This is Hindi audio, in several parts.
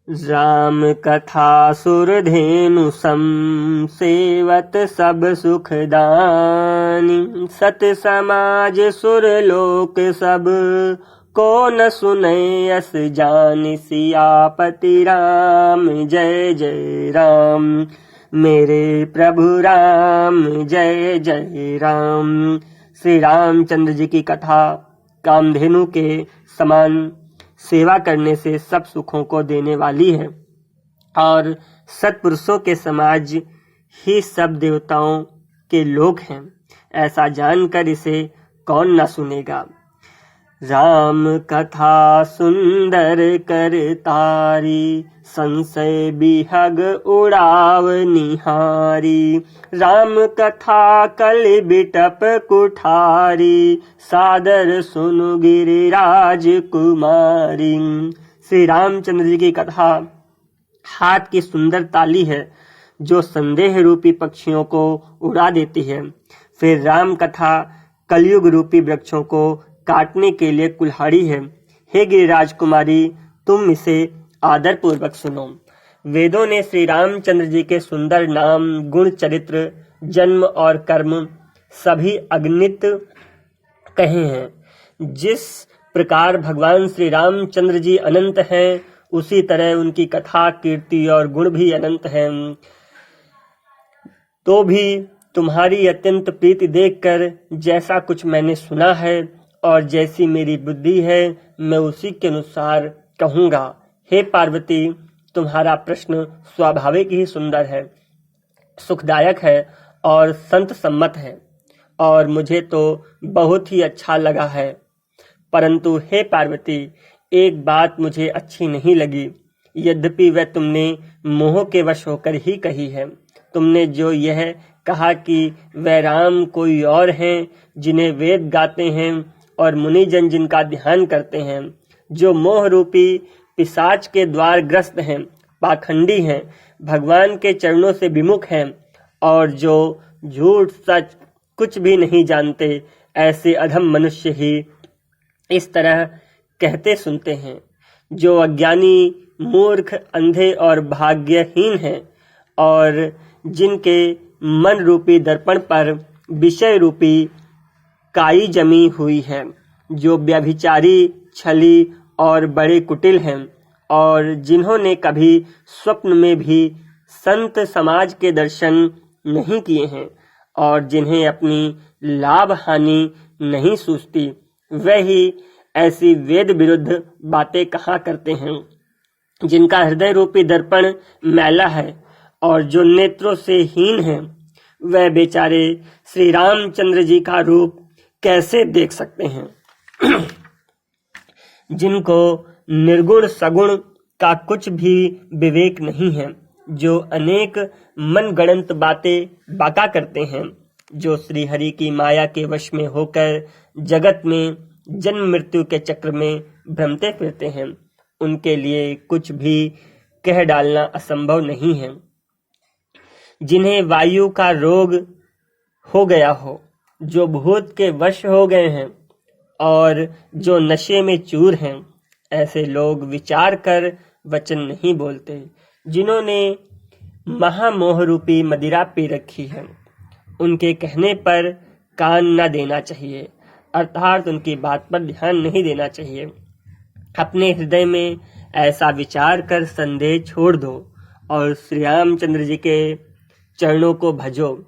राम कथा सुरधेनु सम सेवत सब सुखदानी। सत समाज सुर लोक सब को न सुनै अस जानि। सियापति राम जय जय राम, मेरे प्रभु राम जय जय राम। श्री रामचंद्र जी की कथा कामधेनु के समान सेवा करने से सब सुखों को देने वाली है और सत्पुरुषों के समाज ही सब देवताओं के लोक हैं। ऐसा जानकर इसे कौन न सुनेगा। राम कथा सुंदर कर तारी, संशय बिहग उड़ाव निहारी। राम कथा कल बिटप कुठारी, सादर सुनु गिरिराज कुमारी। श्री रामचंद्र जी की कथा हाथ की सुंदर ताली है जो संदेह रूपी पक्षियों को उड़ा देती है। फिर राम कथा कलयुग रूपी वृक्षों को काटने के लिए कुल्हाड़ी है। हे गिरिराज कुमारी, तुम इसे आदर पूर्वक सुनो। वेदों ने श्री रामचंद्र जी के सुंदर नाम, गुण, चरित्र, जन्म और कर्म सभी अगणित कहे हैं। जिस प्रकार भगवान श्री रामचंद्र जी अनंत हैं, उसी तरह उनकी कथा, कीर्ति और गुण भी अनंत हैं। तो भी तुम्हारी अत्यंत प्रीति देखकर जैसा कुछ मैंने सुना है और जैसी मेरी बुद्धि है, मैं उसी के अनुसार कहूँगा। हे पार्वती, तुम्हारा प्रश्न स्वाभाविक ही सुंदर है, सुखदायक है और संत सम्मत है और मुझे तो बहुत ही अच्छा लगा है। परंतु हे पार्वती, एक बात मुझे अच्छी नहीं लगी, यद्यपि वह तुमने मोह के वश होकर ही कही है। तुमने जो यह कहा कि वह राम कोई और हैं जिन्हें वेद गाते हैं और मुनिजन जिनका ध्यान करते हैं, जो मोह रूपी पिशाच के द्वार ग्रस्त हैं, पाखंडी हैं, भगवान के चरणों से विमुख हैं और जो झूठ सच कुछ भी नहीं जानते, ऐसे अधम मनुष्य ही इस तरह कहते सुनते हैं। जो अज्ञानी, मूर्ख, अंधे और भाग्यहीन हैं और जिनके मन रूपी दर्पण पर विषय रूपी काई जमी हुई है, जो व्यभिचारी, छली और बड़े कुटिल हैं और जिन्होंने कभी स्वप्न में भी संत समाज के दर्शन नहीं किए हैं और जिन्हें अपनी लाभ हानि नहीं सूझती, वह ही ऐसी वेद विरुद्ध बातें कहा करते हैं। जिनका हृदय रूपी दर्पण मैला है और जो नेत्रों से हीन है, वह बेचारे श्री रामचंद्र जी का रूप कैसे देख सकते हैं। जिनको निर्गुण सगुण का कुछ भी विवेक नहीं है, जो अनेक मनगढ़ंत बातें बाका करते हैं, जो श्री हरि की माया के वश में होकर जगत में जन्म मृत्यु के चक्र में भ्रमते फिरते हैं, उनके लिए कुछ भी कह डालना असंभव नहीं है। जिन्हें वायु का रोग हो गया हो, जो भूत के वश हो गए हैं और जो नशे में चूर हैं, ऐसे लोग विचार कर वचन नहीं बोलते। जिन्होंने महामोह रूपी मदिरा पी रखी है, उनके कहने पर कान न देना चाहिए, अर्थात उनकी बात पर ध्यान नहीं देना चाहिए। अपने हृदय में ऐसा विचार कर संदेह छोड़ दो और श्री रामचंद्र जी के चरणों को भजो।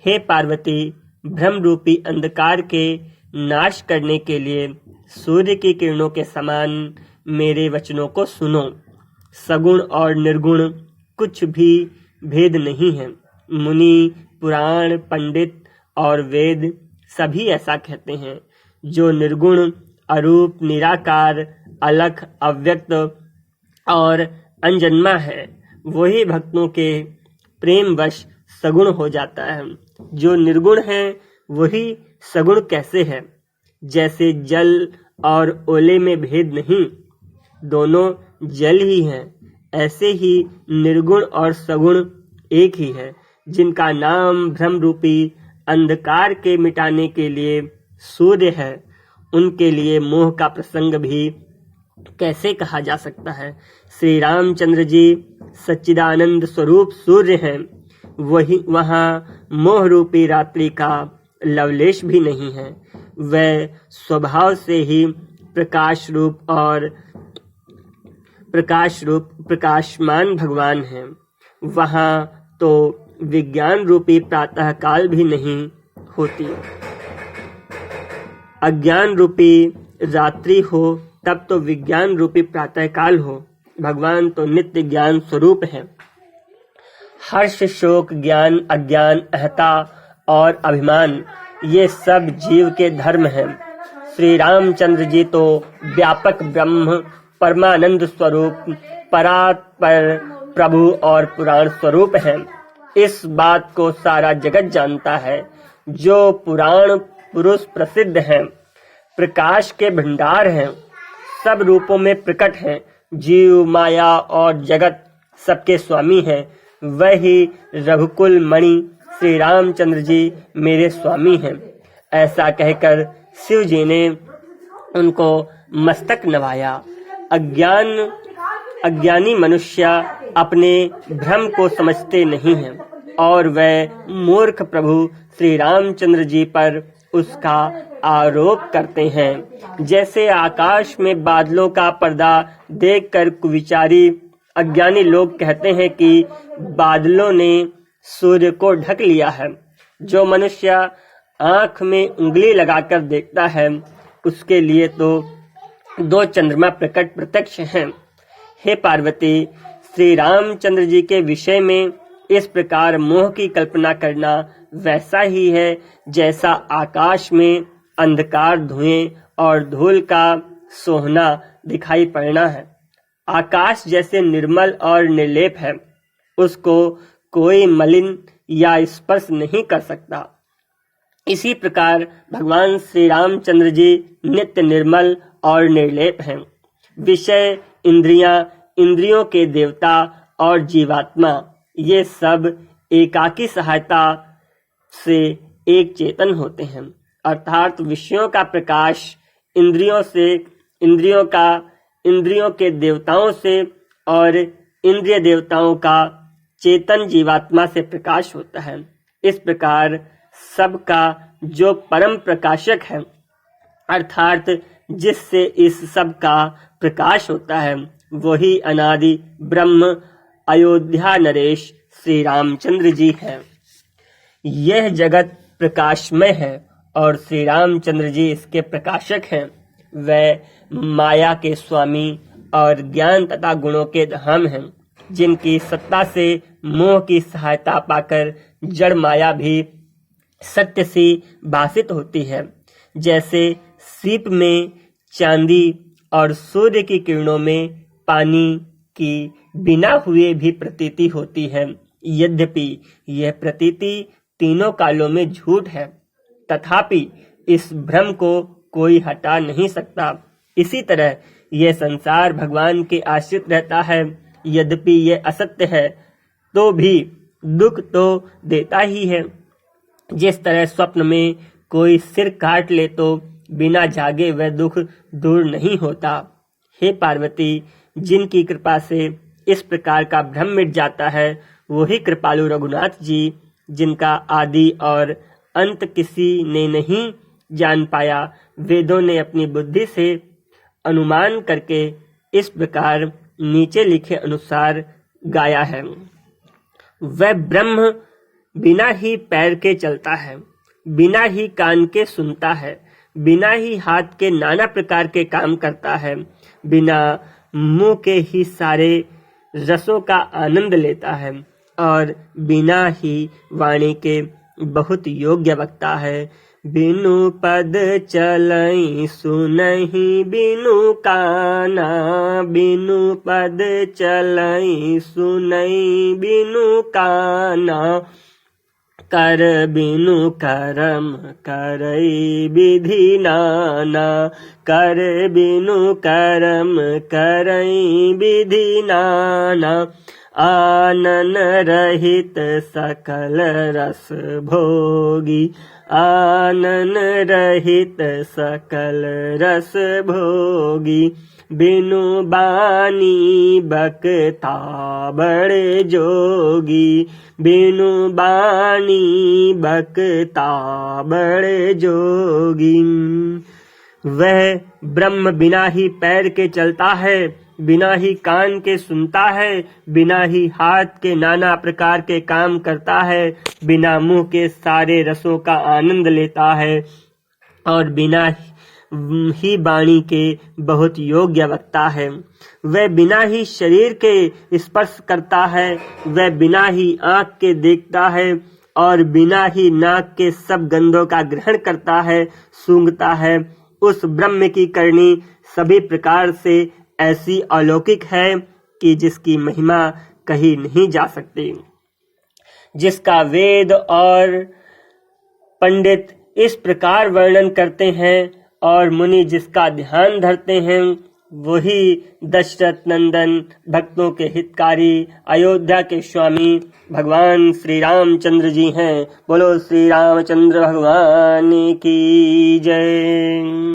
हे पार्वती, भ्रम रूपी अंधकार के नाश करने के लिए सूर्य की किरणों के समान मेरे वचनों को सुनो। सगुण और निर्गुण कुछ भी भेद नहीं है। मुनि, पुराण, पंडित और वेद सभी ऐसा कहते हैं। जो निर्गुण, अरूप, निराकार, अलख, अव्यक्त और अनजन्मा है, वही भक्तों के प्रेमवश सगुण हो जाता है। जो निर्गुण है वही सगुण कैसे है? जैसे जल और ओले में भेद नहीं, दोनों जल ही हैं, ऐसे ही निर्गुण और सगुण एक ही है। जिनका नाम भ्रम रूपी अंधकार के मिटाने के लिए सूर्य है, उनके लिए मोह का प्रसंग भी कैसे कहा जा सकता है। श्री रामचंद्र जी सच्चिदानंद स्वरूप सूर्य हैं, वही वहाँ मोह रूपी रात्रि का लवलेश भी नहीं है। वह स्वभाव से ही प्रकाशमान भगवान हैं। वहाँ तो विज्ञान रूपी प्रातः काल भी नहीं होती। अज्ञान रूपी रात्रि हो तब तो विज्ञान रूपी प्रातः काल हो। भगवान तो नित्य ज्ञान स्वरूप है। हर्ष, शोक, ज्ञान, अज्ञान, अहता और अभिमान, ये सब जीव के धर्म हैं। श्री रामचंद्र जी तो व्यापक ब्रह्म, परमानंद स्वरूप, परात्पर प्रभु और पुराण स्वरूप हैं। इस बात को सारा जगत जानता है। जो पुराण पुरुष प्रसिद्ध हैं, प्रकाश के भंडार हैं, सब रूपों में प्रकट हैं, जीव, माया और जगत सबके स्वामी हैं। वही रघुकुल मणि श्री रामचंद्र जी मेरे स्वामी हैं। ऐसा कहकर शिव जी ने उनको मस्तक नवाया। अज्ञानी मनुष्य अपने भ्रम को समझते नहीं हैं और वह मूर्ख प्रभु श्री रामचंद्र जी पर उसका आरोप करते हैं। जैसे आकाश में बादलों का पर्दा देखकर कुविचारी अज्ञानी लोग कहते हैं कि बादलों ने सूर्य को ढक लिया है। जो मनुष्य आंख में उंगली लगाकर देखता है, उसके लिए तो दो चंद्रमा प्रत्यक्ष हैं। हे पार्वती, श्री रामचंद्र जी के विषय में इस प्रकार मोह की कल्पना करना वैसा ही है जैसा आकाश में अंधकार, धुएं और धूल का सोहना दिखाई पड़ना है। आकाश जैसे निर्मल और निर्लेप है, उसको कोई मलिन या स्पर्श नहीं कर सकता। इसी प्रकार भगवान श्री रामचंद्र जी नित्य निर्मल और निर्लेप हैं। विषय, इंद्रियां, इंद्रियों के देवता और जीवात्मा, ये सब एकाकी सहायता से एक चेतन होते हैं। अर्थात विषयों का प्रकाश इंद्रियों के देवताओं से और इंद्रिय देवताओं का चेतन जीवात्मा से प्रकाश होता है। इस प्रकार सबका जो परम प्रकाशक है, अर्थात जिससे इस सब का प्रकाश होता है, वही अनादि ब्रह्म अयोध्या नरेश श्री रामचंद्र जी है। यह जगत प्रकाशमय है और श्री रामचंद्र जी इसके प्रकाशक हैं। वह माया के स्वामी और ज्ञान तथा गुणों के धाम हैं, जिनकी सत्ता से मोह की सहायता पाकर जड़ माया भी सत्य सी भासित होती है। जैसे सीप में चांदी और सूर्य की किरणों में पानी की बिना हुए भी प्रतीति होती है। यद्यपि यह प्रतीति तीनों कालों में झूठ है, तथापि इस भ्रम को कोई हटा नहीं सकता। इसी तरह यह संसार भगवान के आश्रित रहता है। यद्यपि यह असत्य है तो भी दुख तो देता ही है। जिस तरह स्वप्न में कोई सिर काट ले तो बिना जागे वह दुख दूर नहीं होता। हे पार्वती, जिनकी कृपा से इस प्रकार का भ्रम मिट जाता है, वही कृपालु रघुनाथ जी, जिनका आदि और अंत किसी ने नहीं जान पाया, वेदों ने अपनी बुद्धि से अनुमान करके इस प्रकार नीचे लिखे अनुसार गाया है। वह ब्रह्म बिना ही पैर के चलता है, बिना ही कान के सुनता है, बिना ही हाथ के नाना प्रकार के काम करता है, बिना मुंह के ही सारे रसों का आनंद लेता है और बिना ही वाणी के बहुत योग्य वक्ता है। बिनु पद चलई सुनहि बिनु काना, बिनु पद चलई सुनई बिनु काना, कर बिनु करम करई विधि नाना, कर बिनु करम करई विधि नाना, आनन रहित सकल रस भोगी, आनन रहित सकल रस भोगी, बिनु बानी बकता बड़े जोगी, बिनु बानी बकता बड़े जोगी। वह ब्रह्म बिना ही पैर के चलता है, बिना ही कान के सुनता है, बिना ही हाथ के नाना प्रकार के काम करता है, बिना मुंह के सारे रसों का आनंद लेता है और बिना ही वाणी के बहुत योग्य वक्ता है। वह बिना ही शरीर के स्पर्श करता है, वह बिना ही आंख के देखता है और बिना ही नाक के सब गंधों का ग्रहण करता है, सूंघता है। उस ब्रह्म की करनी सभी प्रकार से ऐसी अलौकिक है कि जिसकी महिमा कही नहीं जा सकती, जिसका वेद और पंडित इस प्रकार वर्णन करते हैं और मुनि जिसका ध्यान धरते हैं, वही दशरथ नंदन भक्तों के हितकारी अयोध्या के स्वामी भगवान श्री रामचंद्र जी हैं। बोलो श्री रामचंद्र भगवान की जय।